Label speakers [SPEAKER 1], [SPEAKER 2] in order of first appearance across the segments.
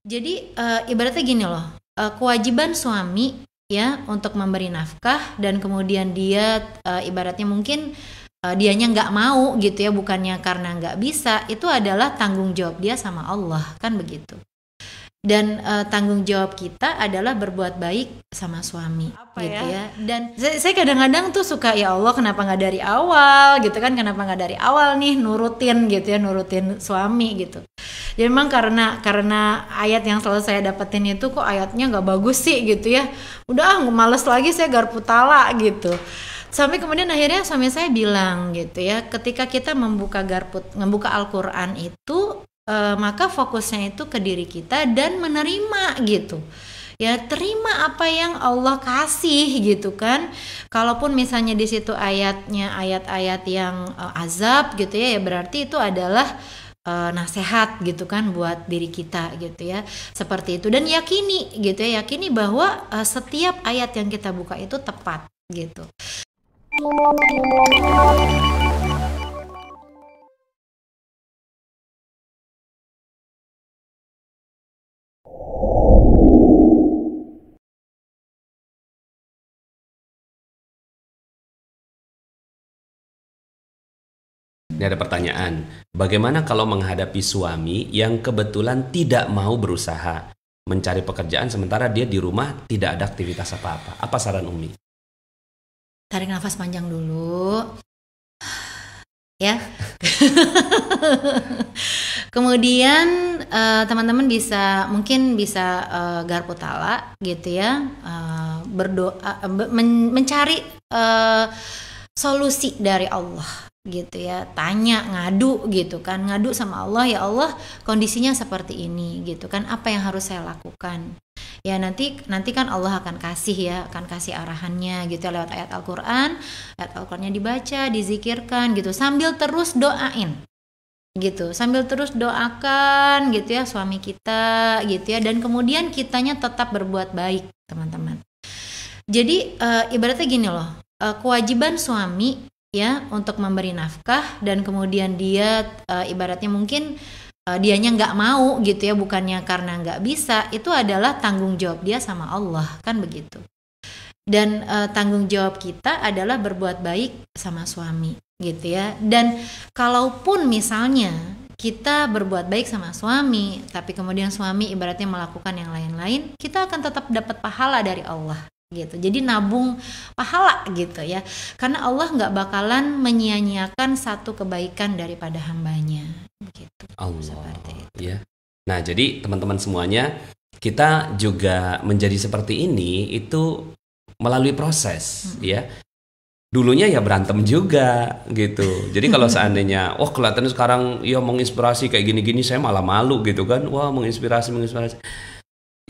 [SPEAKER 1] Jadi ibaratnya gini loh, kewajiban suami ya untuk memberi nafkah dan kemudian dia ibaratnya mungkin dianya nggak mau gitu ya, bukannya karena nggak bisa, itu adalah tanggung jawab dia sama Allah kan begitu. Dan tanggung jawab kita adalah berbuat baik sama suami gitu ya. Dan saya kadang-kadang tuh suka, ya Allah kenapa nggak dari awal gitu kan, kenapa nggak dari awal nih nurutin gitu ya, nurutin suami gitu. Jadi memang karena ayat yang selalu saya dapetin itu kok ayatnya nggak bagus sih gitu ya, udah males lagi saya garpu tala gitu. Sampai kemudian akhirnya suami saya bilang gitu ya, ketika kita membuka Al-Quran itu maka fokusnya itu ke diri kita dan menerima gitu ya, terima apa yang Allah kasih gitu kan. Kalaupun misalnya di situ ayatnya ayat-ayat yang azab gitu ya, ya berarti itu adalah nasihat gitu kan buat diri kita gitu ya, seperti itu. Dan yakini gitu ya, yakini bahwa setiap ayat yang kita buka itu tepat gitu.
[SPEAKER 2] Ini ada pertanyaan, bagaimana kalau menghadapi suami yang kebetulan tidak mau berusaha mencari pekerjaan sementara dia di rumah tidak ada aktivitas apa-apa? Apa saran Umi?
[SPEAKER 1] Tarik nafas panjang dulu ya. Kemudian teman-teman mungkin bisa garpu tala gitu ya, berdoa, mencari solusi dari Allah gitu ya, tanya, ngadu gitu kan, ngadu sama Allah, ya Allah kondisinya seperti ini gitu kan, apa yang harus saya lakukan ya, nanti kan Allah akan kasih arahannya gitu ya, lewat ayat Al-Qur'annya dibaca, dizikirkan gitu, sambil terus doain gitu, sambil terus doakan gitu ya suami kita gitu ya, dan kemudian kitanya tetap berbuat baik teman-teman. Jadi ibaratnya gini loh, kewajiban suami ya untuk memberi nafkah dan kemudian dia ibaratnya mungkin dianya nggak mau gitu ya, bukannya karena nggak bisa, itu adalah tanggung jawab dia sama Allah kan begitu. Dan tanggung jawab kita adalah berbuat baik sama suami gitu ya. Dan kalaupun misalnya kita berbuat baik sama suami tapi kemudian suami ibaratnya melakukan yang lain-lain, kita akan tetap dapat pahala dari Allah gitu. Jadi nabung pahala gitu ya, karena Allah nggak bakalan menyia-nyiakan satu kebaikan daripada hambanya gitu.
[SPEAKER 2] Allah,
[SPEAKER 1] seperti itu
[SPEAKER 2] ya. Nah jadi teman-teman semuanya, kita juga menjadi seperti ini itu melalui proses ya. Dulunya ya berantem juga gitu. Jadi kalau seandainya kelihatannya sekarang ya menginspirasi kayak gini-gini, saya malah malu gitu kan, menginspirasi.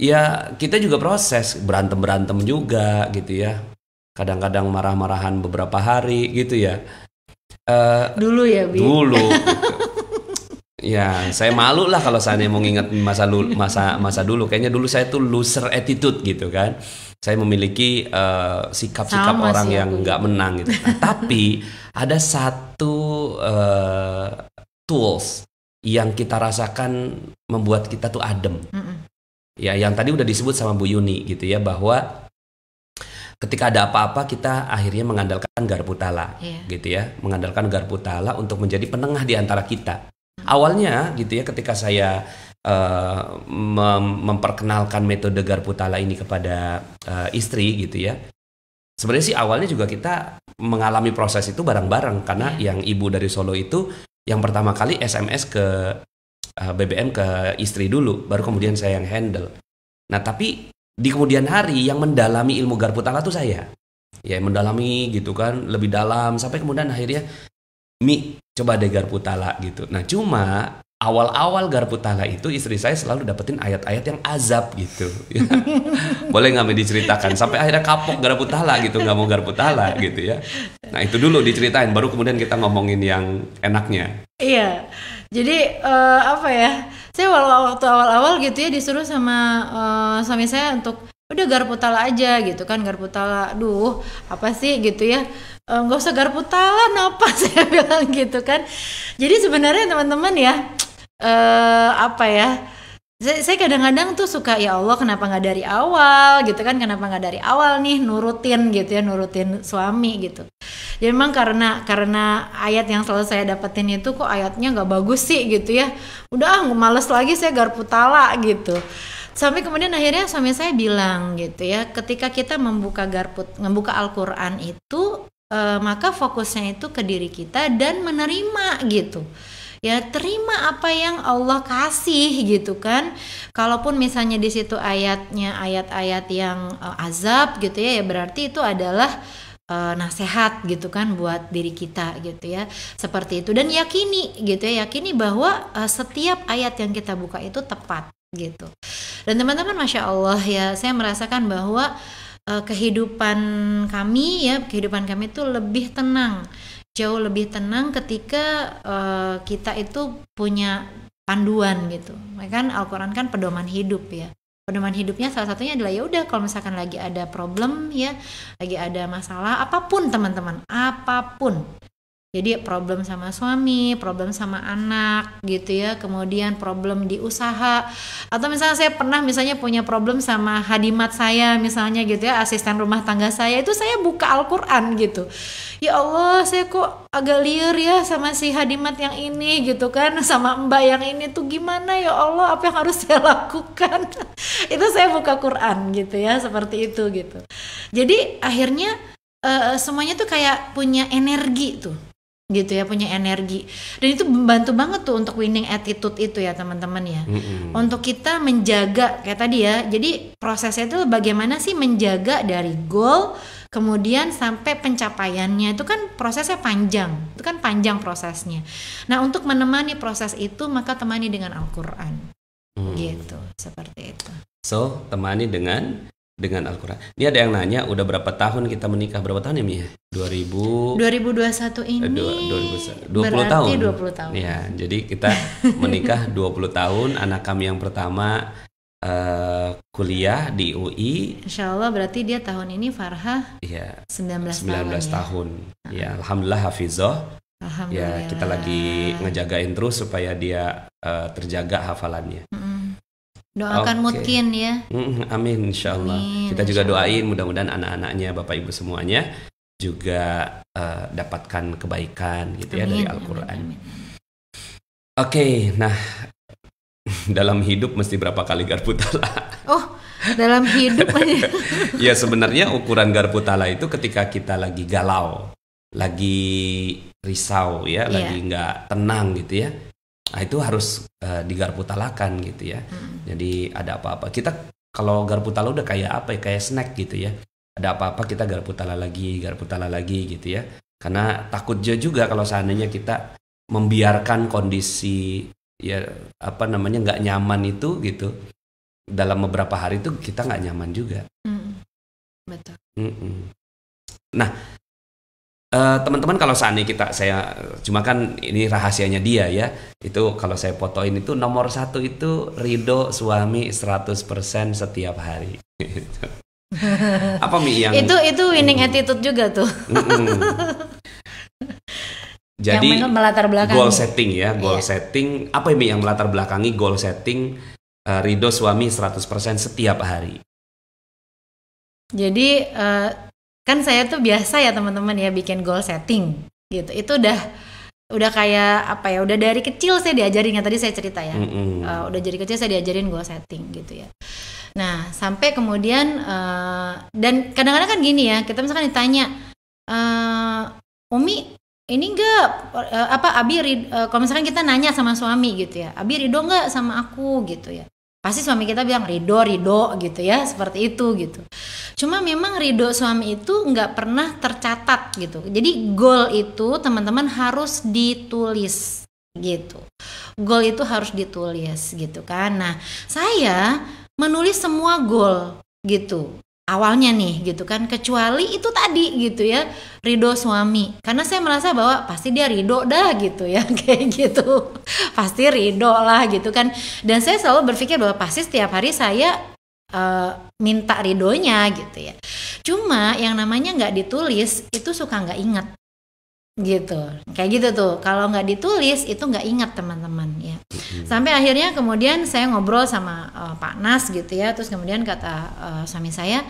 [SPEAKER 2] Ya kita juga proses, berantem juga gitu ya, kadang-kadang marah-marahan beberapa hari gitu ya.
[SPEAKER 1] Dulu ya Bi.
[SPEAKER 2] Dulu gitu. Ya saya malu lah kalau saya mau nginget masa dulu. Kayaknya dulu saya tuh loser attitude gitu kan. Saya memiliki sikap-sikap orang yang nggak menang gitu. Nah, tapi ada satu tools yang kita rasakan membuat kita tuh adem. Ya, yang tadi udah disebut sama Bu Yuni gitu ya, bahwa ketika ada apa-apa kita akhirnya mengandalkan garpu tala gitu ya, mengandalkan garpu tala untuk menjadi penengah di antara kita. Awalnya gitu ya, ketika saya memperkenalkan metode garpu tala ini kepada istri gitu ya, sebenarnya sih awalnya juga kita mengalami proses itu bareng-bareng, karena yang ibu dari Solo itu yang pertama kali SMS ke BBM ke istri dulu, baru kemudian saya yang handle. Nah tapi di kemudian hari yang mendalami ilmu garpu tala tuh saya, ya mendalami gitu kan, lebih dalam, sampai kemudian akhirnya Mi coba deh garpu tala gitu. Nah cuma awal-awal garpu tala itu istri saya selalu dapetin ayat-ayat yang azab gitu ya. Boleh nggak Mi diceritakan, sampai akhirnya kapok garpu tala gitu, nggak mau garpu tala gitu ya. Nah itu dulu diceritain, baru kemudian kita ngomongin yang enaknya.
[SPEAKER 1] Iya, jadi apa ya, saya waktu awal-awal gitu ya disuruh sama suami saya untuk udah garpu tala aja gitu kan, garpu tala, aduh apa sih gitu ya, nggak usah garpu tala, napa saya bilang gitu kan. Jadi sebenarnya teman-teman ya, apa ya, Saya kadang-kadang tuh suka, ya Allah kenapa nggak dari awal gitu kan, kenapa nggak dari awal nih nurutin gitu ya, nurutin suami gitu. Jadi memang karena ayat yang selalu saya dapetin itu, kok ayatnya nggak bagus sih gitu ya, udah males lagi saya garpu tala gitu. Sampai kemudian akhirnya suami saya bilang gitu ya, ketika kita membuka Al-Quran itu, maka fokusnya itu ke diri kita dan menerima gitu. Ya, terima apa yang Allah kasih gitu kan. Kalaupun misalnya di situ ayatnya ayat-ayat yang azab gitu ya, ya berarti itu adalah nasihat gitu kan buat diri kita gitu ya. Seperti itu, dan yakini gitu ya, yakini bahwa setiap ayat yang kita buka itu tepat gitu. Dan teman-teman, Masya Allah ya, saya merasakan bahwa kehidupan kami itu lebih tenang, jauh lebih tenang ketika kita itu punya panduan gitu. Kan Al-Quran kan pedoman hidup ya. Pedoman hidupnya salah satunya adalah ya udah, kalau misalkan lagi ada problem ya, lagi ada masalah apapun teman-teman, apapun. Jadi problem sama suami, problem sama anak gitu ya, kemudian problem di usaha, atau misalnya saya pernah misalnya punya problem sama hadimat saya misalnya gitu ya, asisten rumah tangga saya, itu saya buka Al-Quran gitu. Ya Allah, saya kok agak liar ya sama si hadimat yang ini gitu kan, sama mbak yang ini tuh gimana ya Allah, apa yang harus saya lakukan? Itu saya buka Quran gitu ya, seperti itu gitu. Jadi akhirnya semuanya tuh kayak punya energi tuh gitu ya, punya energi, dan itu membantu banget tuh untuk winning attitude itu ya teman-teman ya. Untuk kita menjaga kayak tadi ya, jadi prosesnya itu bagaimana sih menjaga dari goal kemudian sampai pencapaiannya, itu kan prosesnya panjang, itu kan panjang prosesnya. Nah, untuk menemani proses itu maka temani dengan Al-Quran gitu, seperti itu.
[SPEAKER 2] So, temani dengan Al-Quran. Ini ada yang nanya, udah berapa tahun kita menikah? Berapa tahun ya, Mi?
[SPEAKER 1] 2021 ini
[SPEAKER 2] 20
[SPEAKER 1] berarti
[SPEAKER 2] tahun.
[SPEAKER 1] 20 tahun.
[SPEAKER 2] Ya, jadi kita menikah 20 tahun. Anak kami yang pertama kuliah di UI.
[SPEAKER 1] Insya Allah berarti dia tahun ini Farha
[SPEAKER 2] ya,
[SPEAKER 1] 19
[SPEAKER 2] tahun. Ya, alhamdulillah hafizah. Ya, kita lagi ngejagain terus supaya dia terjaga hafalannya.
[SPEAKER 1] Doakan Mutkin ya.
[SPEAKER 2] Amin, insyaallah. Kita juga doain mudah-mudahan anak-anaknya, Bapak Ibu semuanya juga dapatkan kebaikan gitu ya dari Al-Quran. Oke, nah dalam hidup mesti berapa kali garpu tala?
[SPEAKER 1] Oh, dalam hidup aja.
[SPEAKER 2] Ya, sebenarnya ukuran garpu tala itu ketika kita lagi galau, lagi risau ya, lagi nggak tenang gitu ya. Nah, itu harus digarpu talakan gitu ya. Jadi ada apa-apa, kita kalau garpu tala udah kayak apa ya, kayak snack gitu ya. Ada apa-apa kita garpu tala lagi gitu ya. Karena takut juga kalau seandainya kita membiarkan kondisi ya nggak nyaman itu gitu. Dalam beberapa hari itu kita nggak nyaman juga.
[SPEAKER 1] Betul.
[SPEAKER 2] Nah, teman-teman, kalau seandainya saya cuma kan ini rahasianya dia ya, itu kalau saya fotoin itu nomor 1 itu ridho suami 100% setiap hari. Apa Mi yang
[SPEAKER 1] itu winning attitude juga tuh.
[SPEAKER 2] Jadi
[SPEAKER 1] yang melatar belakangi
[SPEAKER 2] goal setting ya, setting apa Mi yang melatar belakangi goal setting ridho suami 100% setiap hari?
[SPEAKER 1] Jadi kan saya tuh biasa ya teman-teman ya bikin goal setting gitu. Itu udah kayak apa ya, udah dari kecil saya diajarin, yang tadi saya cerita ya. Udah dari kecil saya diajarin goal setting gitu ya. Nah, sampai kemudian dan kadang-kadang kan gini ya, kita misalkan ditanya, Umi ini enggak Abi kalau misalkan kita nanya sama suami gitu ya, Abi ridho enggak sama aku gitu ya. Pasti suami kita bilang ridho gitu ya, seperti itu gitu. Cuma memang ridho suami itu nggak pernah tercatat gitu. Jadi goal itu teman-teman harus ditulis gitu. Goal itu harus ditulis gitu kan. Nah, saya menulis semua goal gitu awalnya nih gitu kan, kecuali itu tadi gitu ya, ridho suami, karena saya merasa bahwa pasti dia ridho dah gitu ya, kayak gitu, pasti ridho lah gitu kan. Dan saya selalu berpikir bahwa pasti setiap hari saya minta ridhonya gitu ya. Cuma yang namanya nggak ditulis itu suka nggak ingat gitu. Kayak gitu tuh. Kalau nggak ditulis itu nggak ingat teman-teman ya. Sampai akhirnya kemudian saya ngobrol sama Pak Nas gitu ya. Terus kemudian kata suami saya,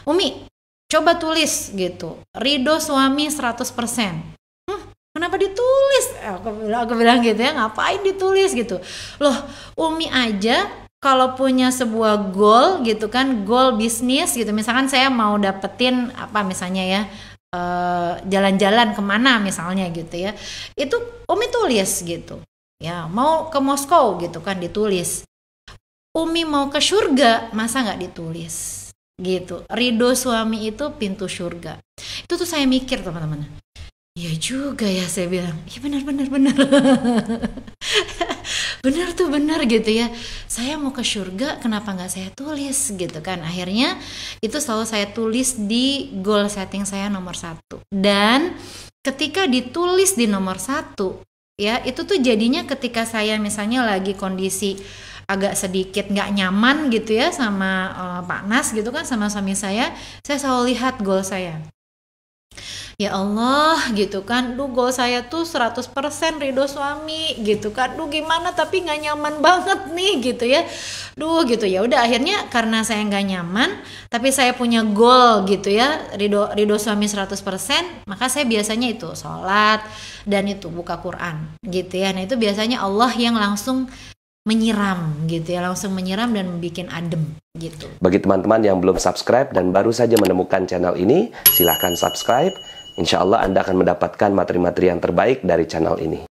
[SPEAKER 1] Umi coba tulis gitu. Ridho suami 100%. Kenapa ditulis? Aku bilang gitu ya, ngapain ditulis gitu. Loh, Umi aja kalau punya sebuah goal gitu kan, goal bisnis gitu. Misalkan saya mau dapetin apa misalnya ya, jalan-jalan kemana misalnya gitu ya. Itu Umi tulis gitu. Ya, mau ke Moskow gitu kan ditulis. Umi mau ke surga, masa nggak ditulis? Gitu. Ridho suami itu pintu surga. Itu tuh saya mikir teman-teman. Iya juga ya, saya bilang, iya benar benar tuh benar gitu ya, saya mau ke surga kenapa nggak saya tulis gitu kan. Akhirnya itu selalu saya tulis di goal setting saya nomor 1. Dan ketika ditulis di nomor 1 ya, itu tuh jadinya ketika saya misalnya lagi kondisi agak sedikit nggak nyaman gitu ya sama Pak Nas gitu kan, sama suami saya selalu lihat goal saya. Ya Allah gitu kan, goal saya tuh 100% ridho suami gitu kan, gimana tapi nggak nyaman banget nih gitu ya, gitu ya udah. Akhirnya karena saya nggak nyaman tapi saya punya goal gitu ya, ridho suami 100%, maka saya biasanya itu sholat dan itu buka Quran gitu ya. Nah itu biasanya Allah yang langsung menyiram gitu ya, langsung menyiram dan membuat adem gitu.
[SPEAKER 3] Bagi teman-teman yang belum subscribe dan baru saja menemukan channel ini, silahkan subscribe. Insya Allah Anda akan mendapatkan materi-materi yang terbaik dari channel ini.